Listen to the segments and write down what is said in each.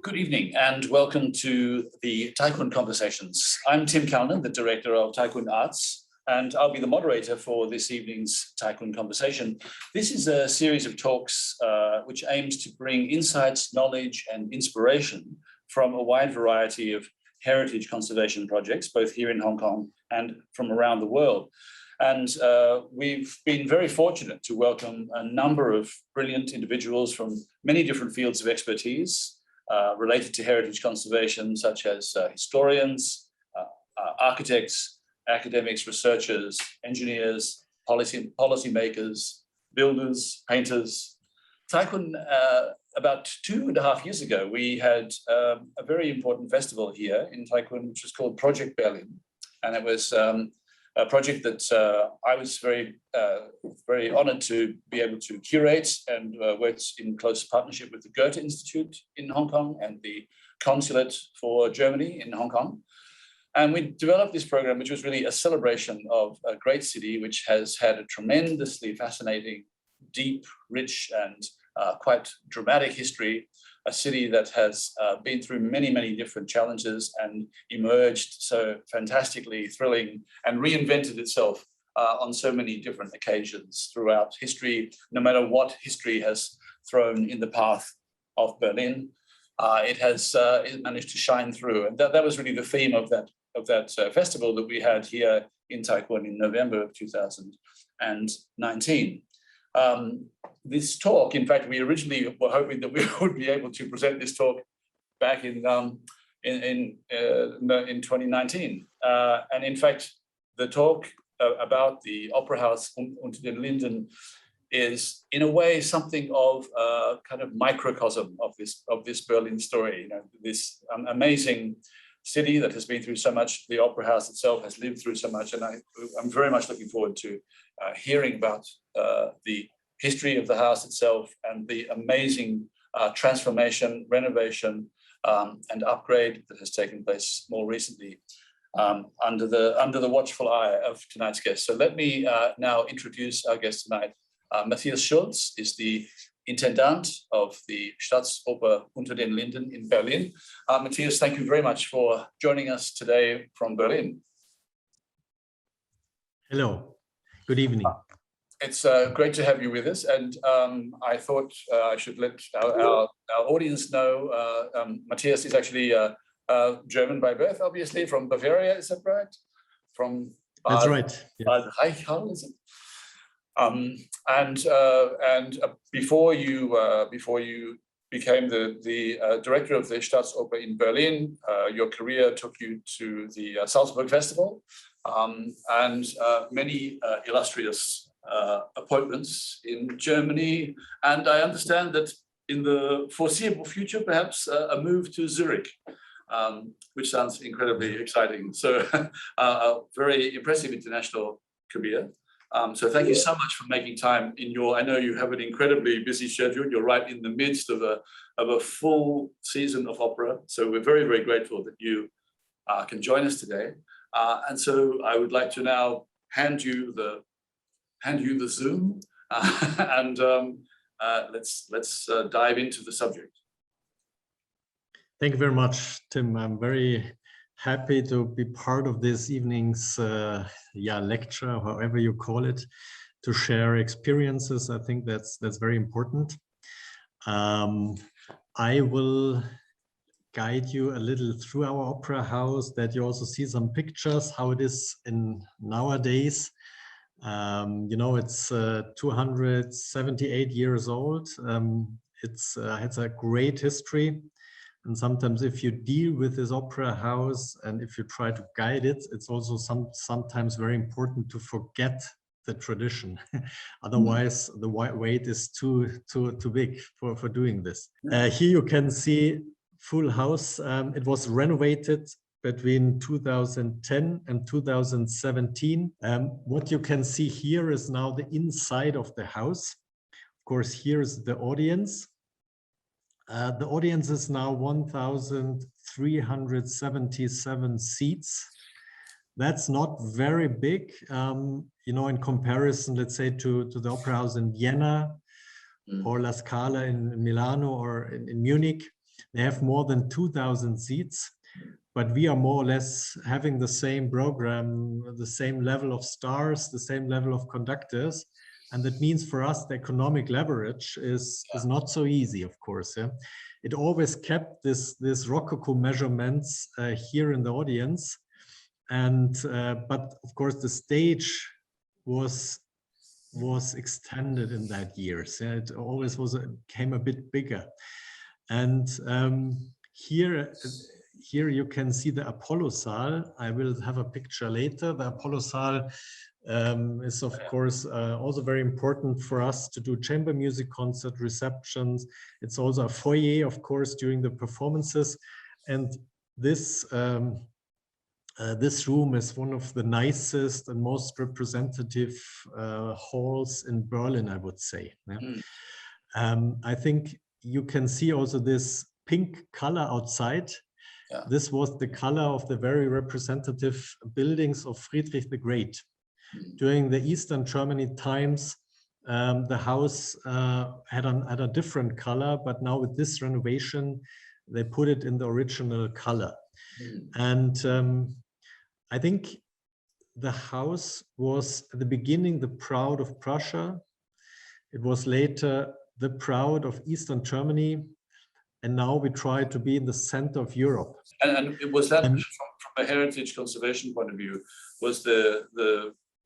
Good evening and welcome to the Kwun Conversations. I'm Tim Calnin, the director of Kwun Arts, and I'll be the moderator for this evening's Kwun Conversation. This is a series of talks which aims to bring insights, knowledge, and inspiration from a wide variety of heritage conservation projects, both here in Hong Kong and from around the world. And we've been very fortunate to welcome a number of brilliant individuals from many different fields of expertise related to heritage conservation, such as historians, architects, academics, researchers, engineers, policymakers, builders, painters. Kwun, about 2.5 years ago, we had a very important festival here in Kwun, which was called Project Berlin. And it was a project that I was very honored to be able to curate and worked in close partnership with the Goethe Institute in Hong Kong and the Consulate for Germany in Hong Kong. And we developed this program, which was really a celebration of a great city, which has had a tremendously fascinating, deep, rich, and quite dramatic history, a city that has been through many, many different challenges and emerged so fantastically thrilling and reinvented itself on so many different occasions throughout history. No matter what history has thrown in the path of Berlin, it managed to shine through. And that was really the theme of that festival that we had here in Kwun in November of 2019. This talk, in fact, we originally were hoping that we would be able to present this talk back in 2019. And in fact, the talk about the Opera House Unter den Linden is, in a way, something of a kind of microcosm of this Berlin story. You know, this amazing city that has been through so much. The Opera House itself has lived through so much, and I'm very much looking forward to hearing about the history of the house itself and the amazing transformation, renovation, and upgrade that has taken place more recently under the watchful eye of tonight's guest. So let me now introduce our guest tonight. Matthias Schulz is the Intendant of the Staatsoper Unter den Linden in Berlin. Matthias, thank you very much for joining us today from Berlin. Hello, good evening. It's great to have you with us, and I thought I should let our audience know Matthias is actually German by birth, obviously, from Bavaria, is that right? That's right. Yes. Reichenhall, is it? And before you became the director of the Staatsoper in Berlin, your career took you to the Salzburg Festival and many illustrious appointments in Germany. And I understand that in the foreseeable future, perhaps a move to Zurich, which sounds incredibly exciting. So a very impressive international career. So thank you so much for making time I know you have an incredibly busy schedule. You're right in the midst of a full season of opera. So we're very, very grateful that you can join us today. And so I would like to now hand you the Zoom and let's dive into the subject. Thank you very much, Tim. I'm very happy to be part of this evening's lecture, however you call it, to share experiences. I think that's very important. I will guide you a little through our opera house, that you also see some pictures how it is in nowadays. You know, it's 278 years old. It's a great history. And sometimes if you deal with this opera house and if you try to guide it, it's also sometimes very important to forget the tradition. Otherwise, the weight is too big for doing this. Here you can see full house. It was renovated between 2010 and 2017. What you can see here is now the inside of the house. Of course, here is the audience. The audience is now 1,377 seats. That's not very big, you know, in comparison, let's say, to the Opera House in Vienna or La Scala in Milano or in Munich. They have more than 2,000 seats, but we are more or less having the same program, the same level of stars, the same level of conductors. And that means for us, the economic leverage is not so easy, of course. Yeah? It always kept this Rococo measurements here in the audience. And but of course, the stage was extended in that year. So it always came a bit bigger. And here you can see the Apollo Saal. I will have a picture later. The Apollo Saal is of course also very important for us to do chamber music concert receptions. It's also a foyer, of course, during the performances. And this this room is one of the nicest and most representative halls in Berlin, I would say. Yeah? I think you can see also this pink color outside. Yeah. This was the color of the very representative buildings of Friedrich the Great. During the Eastern Germany times, the house had a different color, but now with this renovation, they put it in the original color. And I think the house was at the beginning the pride of Prussia. It was later the pride of Eastern Germany. And now we try to be in the center of Europe. And was that, from a heritage conservation point of view, was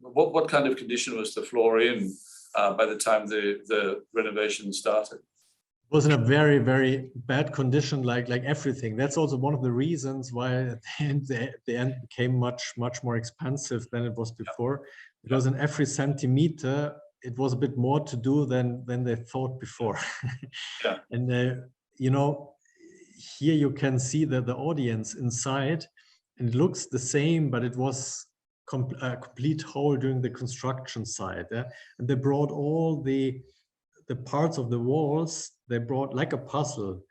what kind of condition was the floor in by the time the renovation started? It was in a very, very bad condition, like everything. That's also one of the reasons why at the end became much more expensive than it was before, because in every centimeter it was a bit more to do than they thought before. Yeah. And you know, here you can see that the audience inside, and it looks the same, but it was a complete hole during the construction side. Yeah? And they brought all the parts of the walls, they brought like a puzzle,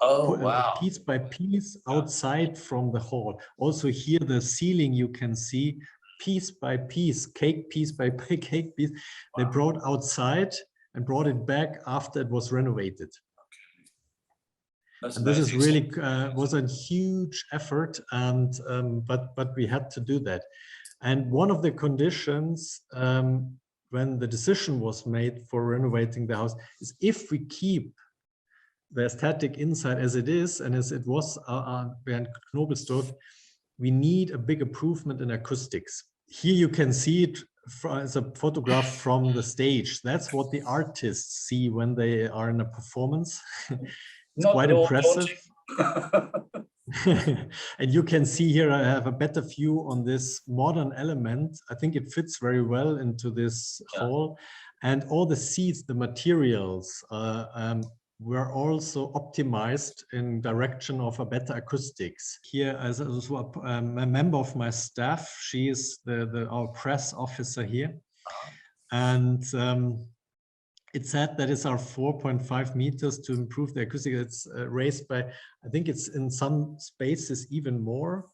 wow. Piece by piece outside from the hall. Also here the ceiling you can see piece by piece, cake piece by cake piece. Wow. They brought outside and brought it back after it was renovated. And this is really was a huge effort, and but we had to do that. And one of the conditions when the decision was made for renovating the house is if we keep the aesthetic inside as it is and as it was behind Knobelsdorf, we need a big improvement in acoustics. Here you can see it as a photograph from the stage. That's what the artists see when they are in a performance. It's quite impressive. And you can see here I have a better view on this modern element. I think it fits very well into this hall. And all the seats, the materials were also optimized in direction of a better acoustics. Here, as a member of my staff, she is our press officer here. And it said that it's our 4.5 meters to improve the acoustics. It's raised by, I think it's in some spaces even more.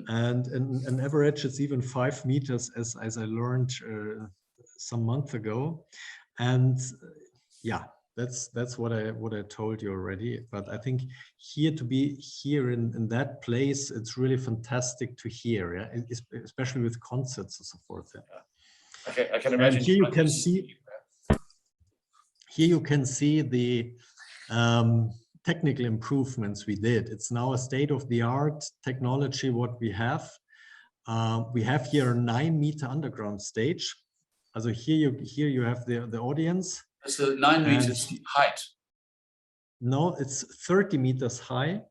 And in average, it's even 5 meters, as I learned some month ago. And yeah, that's what I told you already. But I think here to be here in that place, it's really fantastic to hear, yeah? Especially with concerts and so forth. Yeah. Okay, I can imagine. And here you can see. Here you can see the technical improvements we did. It's now a state-of-the-art technology what we have. We have here a 9-meter underground stage. Also here you have the audience. It's 9 meters height. No, it's 30 meters high.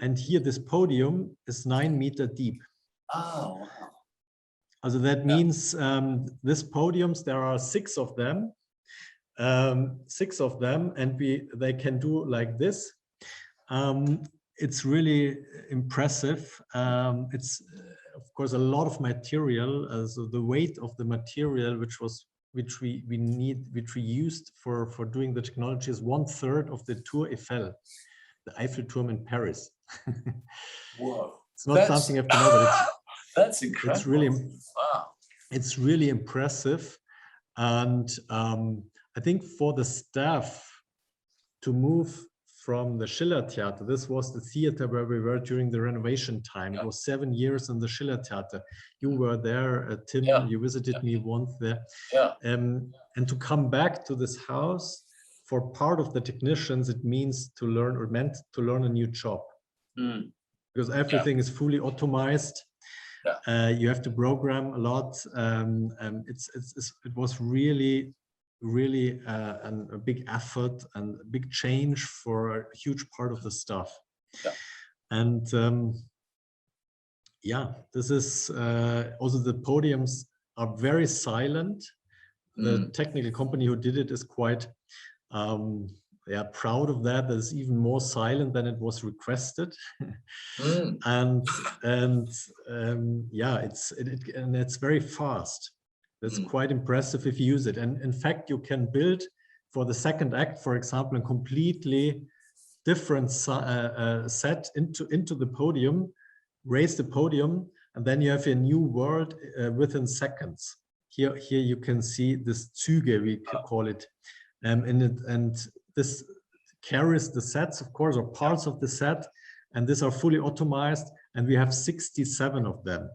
And here this podium is 9 meters deep. Oh, wow. Also that means these podiums, there are 6 of them. 6 of them, and they can do like this. It's really impressive. It's of course a lot of material. So the weight of the material which we used for doing the technology is 1/3 of the Tour Eiffel, the Eiffel Turm in Paris. Whoa! It's not something you have to know, but that's incredible. It's really wow. It's really impressive, and I think for the staff to move from the Schiller Theater. This was the theater where we were during the renovation time. It was 7 years in the Schiller Theater. You were there, Tim, you visited me once there. And to come back to this house, for part of the technicians, it means to learn, or meant to learn a new job. Because everything is fully automized. You have to program a lot. It was really a big effort and a big change for a huge part of the staff. And this is also, the podiums are very silent. The technical company who did it is quite proud of that. It's even more silent than it was requested. And it's very fast. That's quite impressive if you use it. And in fact, you can build for the second act, for example, a completely different set into the podium, raise the podium, and then you have a new world within seconds. Here you can see this Züge, we call it, and this carries the sets, of course, or parts of the set, and these are fully automized, and we have 67 of them.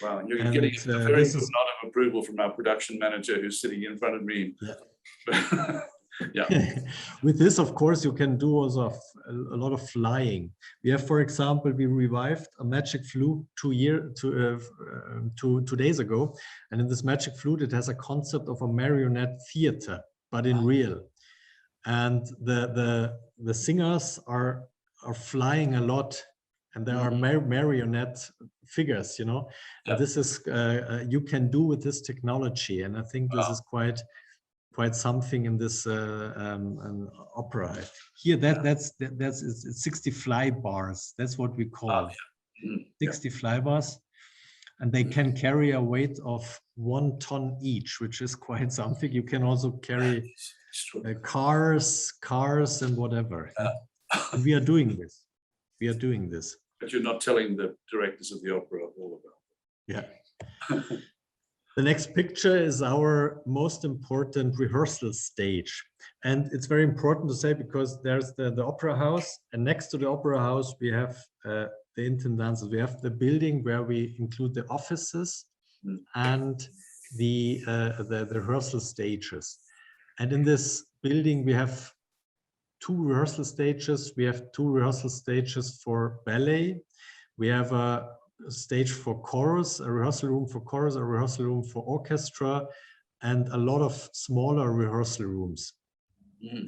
Wow, and you're getting a very good nod of approval from our production manager who's sitting in front of me. With this, of course, you can do also a lot of flying. We have, for example, we revived a Magic Flute 2 days ago, and in this Magic Flute, it has a concept of a marionette theater, but in real. And the singers are flying a lot. And there are marionette figures, you know. And this is you can do with this technology, and I think this is quite something in this opera. Here, that's 60 fly bars. That's what we call 60 fly bars, and they can carry a weight of 1 ton each, which is quite something. You can also carry cars, and whatever. And we are doing this. But you're not telling the directors of the opera all about it. The next picture is our most important rehearsal stage. And it's very important to say, because there's the opera house, and next to the opera house, we have the intendances. We have the building where we include the offices and the rehearsal stages. And in this building, we have 2 rehearsal stages. We have 2 rehearsal stages for ballet. We have a stage for chorus, a rehearsal room for chorus, a rehearsal room for orchestra, and a lot of smaller rehearsal rooms.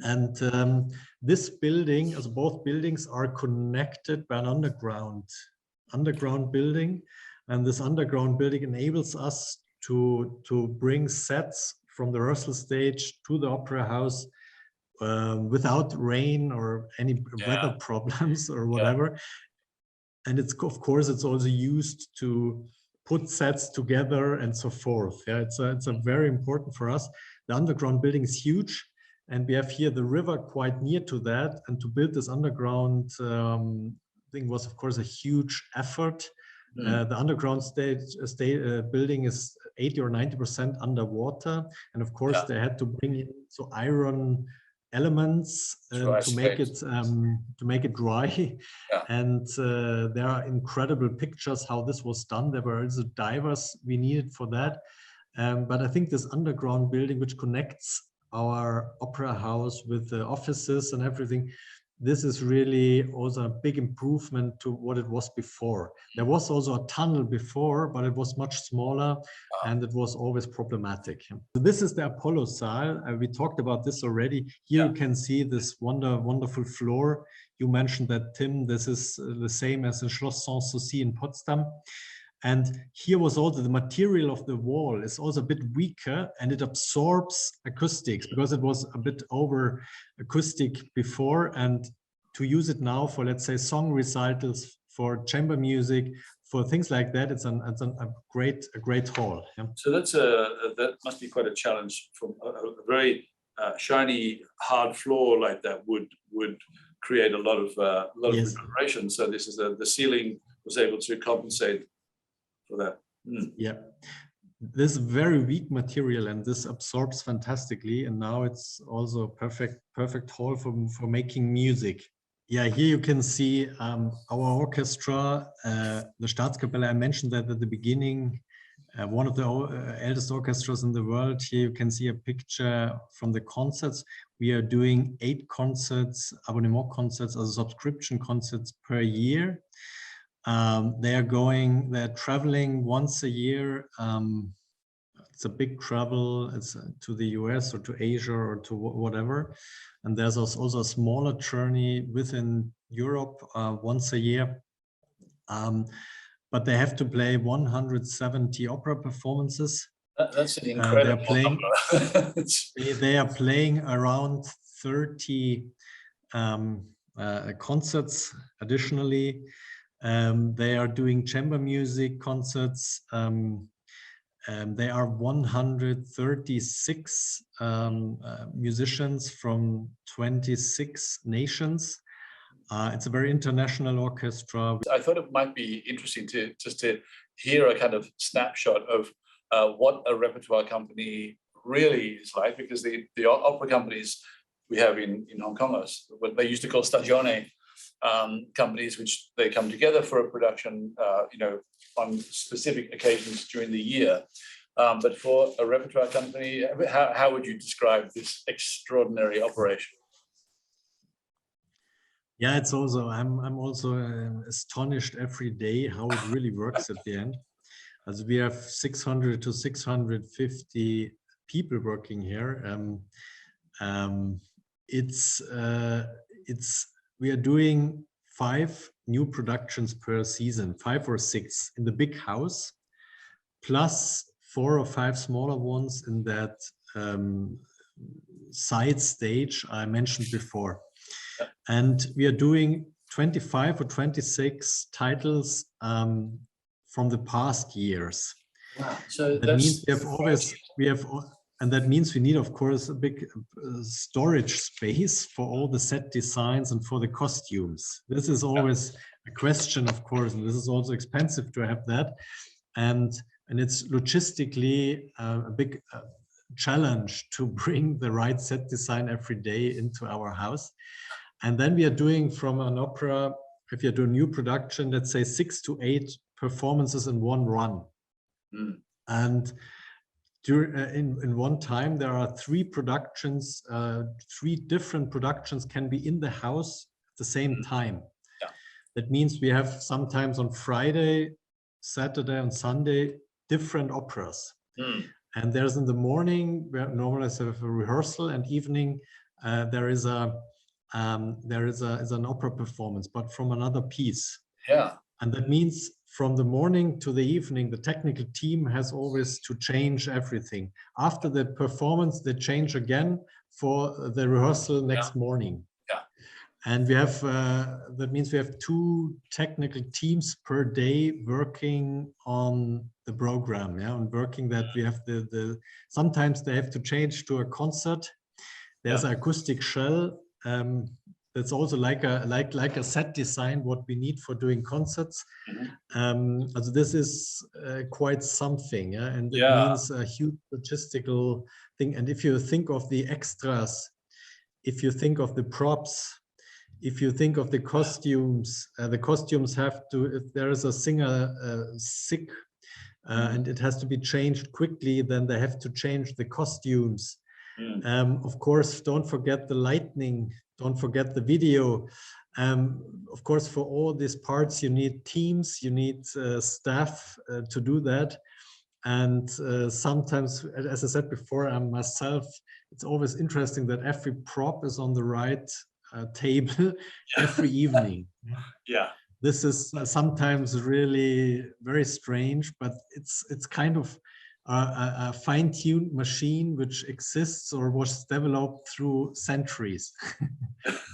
And this building, as both buildings, are connected by an underground building. And this underground building enables us to bring sets from the rehearsal stage to the opera house without rain or any weather problems or whatever. And it's, of course, it's also used to put sets together and so forth. It's a very important for us. The underground building is huge, and we have here the river quite near to that. And to build this underground thing was, of course, a huge effort. The underground building is 80 or 90% underwater, and of course they had to bring in iron elements to make it dry. And there are incredible pictures how this was done. There were also divers we needed for that. But I think this underground building, which connects our opera house with the offices and everything, this is really also a big improvement to what it was before. There was also a tunnel before, but it was much smaller and it was always problematic. So this is the Apollo Saal. We talked about this already. Here you can see this wonderful floor. You mentioned that, Tim. This is the same as in Schloss Sanssouci in Potsdam. And here was also the material of the wall is also a bit weaker, and it absorbs acoustics because it was a bit over acoustic before. And to use it now for, let's say, song recitals, for chamber music, for things like that, it's a great hall. So that must be quite a challenge. From a very shiny, hard floor like that would create a lot of reverberation. So this is the ceiling was able to compensate for that. this very weak material, and this absorbs fantastically. And now it's also perfect hall for making music. Yeah, here you can see our orchestra, the Staatskapelle. I mentioned that at the beginning, one of the eldest orchestras in the world. Here you can see a picture from the concerts. We are doing 8 concerts, abonnement concerts, as subscription concerts per year. They're traveling once a year. It's a big travel. It's to the US or to Asia or to whatever. And there's also a smaller journey within Europe once a year. But they have to play 170 opera performances. That's an incredible number. They are playing around 30 concerts additionally. They are doing chamber music concerts. They are 136 musicians from 26 nations. It's a very international orchestra. I thought it might be interesting to hear a kind of snapshot of what a repertoire company really is like, because the opera companies we have in Hong Kong are what they used to call stagione companies, which they come together for a production, on specific occasions during the year. But for a repertoire company, how would you describe this extraordinary operation? Yeah, it's also, I'm also astonished every day how it really works at the end. As we have 600 to 650 people working here. We are doing 5 new productions per season, 5 or 6 in the big house, plus 4 or 5 smaller ones in that side stage I mentioned before. And we are doing 25 or 26 titles from the past years. Wow. So that means and that means we need, of course, a big storage space for all the set designs and for the costumes. This is always a question, of course, and this is also expensive to have that. And it's logistically a big challenge to bring the right set design every day into our house. And then we are doing from an opera, if you do a new production, let's say 6 to 8 performances in one run. Mm. And in one time, there are 3 productions, 3 different productions can be in the house at the same time. Yeah. That means we have sometimes on Friday, Saturday and Sunday, different operas. Mm. And there's in the morning, we normally have a rehearsal, and evening there is an opera performance, but from another piece. Yeah. And that means from the morning to the evening, the technical team has always to change everything. After the performance, they change again for the rehearsal next morning. Yeah. And we have, that means we have 2 technical teams per day working on the program. Yeah, and working that we have sometimes they have to change to a concert. There's an acoustic shell. That's also like a set design, what we need for doing concerts. Mm-hmm. So this is quite something, yeah? And it means a huge logistical thing. And if you think of the extras, if you think of the props, if you think of the costumes have to, if there is a singer sick and it has to be changed quickly, then they have to change the costumes. Mm. Of course, don't forget the lighting. Don't forget the video. Of course, for all these parts, you need teams, you need staff to do that. And sometimes, as I said before, myself, it's always interesting that every prop is on the right table every evening. Yeah. This is sometimes really very strange, but it's kind of a fine-tuned machine which exists or was developed through centuries.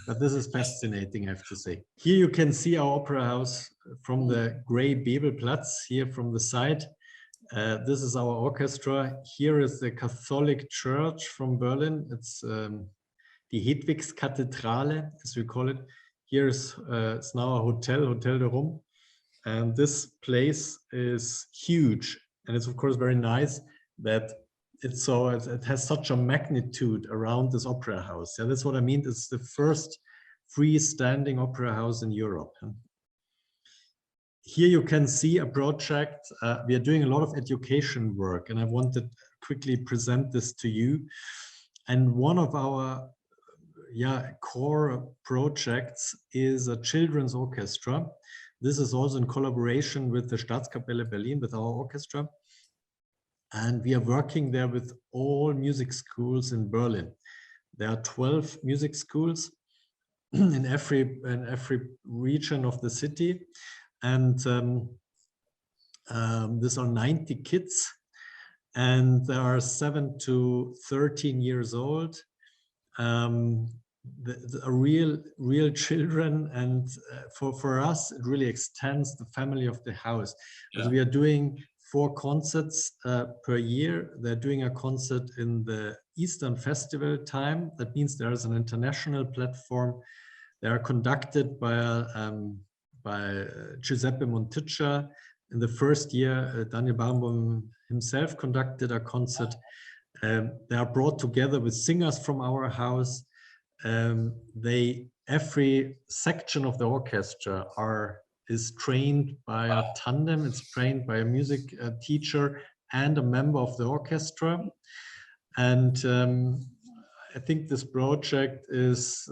But this is fascinating, I have to say. Here you can see our opera house from the gray Bebelplatz, here from the side. This is our orchestra. Here is the Catholic Church from Berlin. It's the Hedwigskathedrale, as we call it. Here is it's now a Hotel de Rum. And this place is huge. And it's of course very nice that it has such a magnitude around this opera house. Yeah, that's what I mean. It's the first freestanding opera house in Europe. Here you can see a project. We are doing a lot of education work, and I wanted to quickly present this to you. And one of our core projects is a children's orchestra. This is also in collaboration with the Staatskapelle Berlin, with our orchestra. And we are working there with all music schools in Berlin. There are 12 music schools in every region of the city. And these are 90 kids. And they are 7 to 13 years old. Real children, and for us it really extends the family of the house. Yeah. We are doing 4 concerts per year. They're doing a concert in the Eastern Festival time. That means there is an international platform. They are conducted by Giuseppe Monticcia. In the first year, Daniel Barenboim himself conducted a concert. They are brought together with singers from our house. Every section of the orchestra is trained by a tandem. It's trained by a music teacher and a member of the orchestra. And I think this project is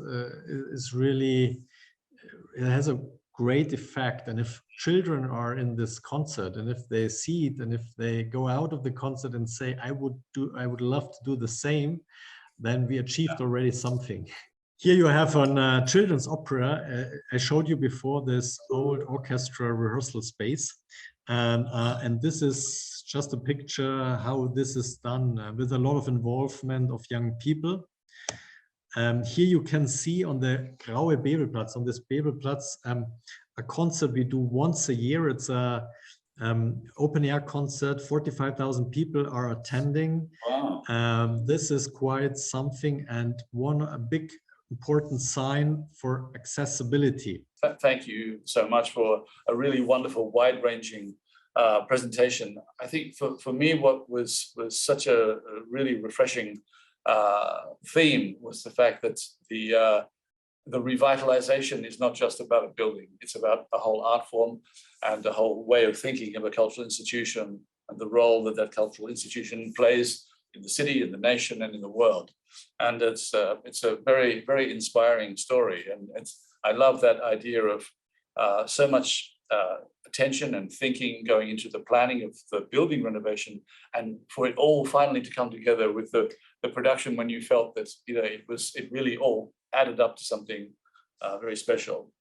really, it has a great effect. And if children are in this concert, and if they see it, and if they go out of the concert and say, I would love to do the same, then we achieved already something. Here you have on children's opera. I showed you before this old orchestra rehearsal space. And this is just a picture how this is done with a lot of involvement of young people. Here you can see on the Graue Bebelplatz, on this Bebelplatz, a concert we do once a year. It's a open air concert. 45,000 people are attending. Wow. This is quite something, and a big important sign for accessibility. Thank you so much for a really wonderful, wide-ranging presentation. I think for me, what was such a really refreshing theme was the fact that the revitalization is not just about a building. It's about a whole art form and a whole way of thinking of a cultural institution and the role that cultural institution plays in the city, in the nation, and in the world. And it's a very, very inspiring story. And I love that idea of so much attention and thinking going into the planning of the building renovation, and for it all finally to come together with the production when you felt that it really all added up to something very special.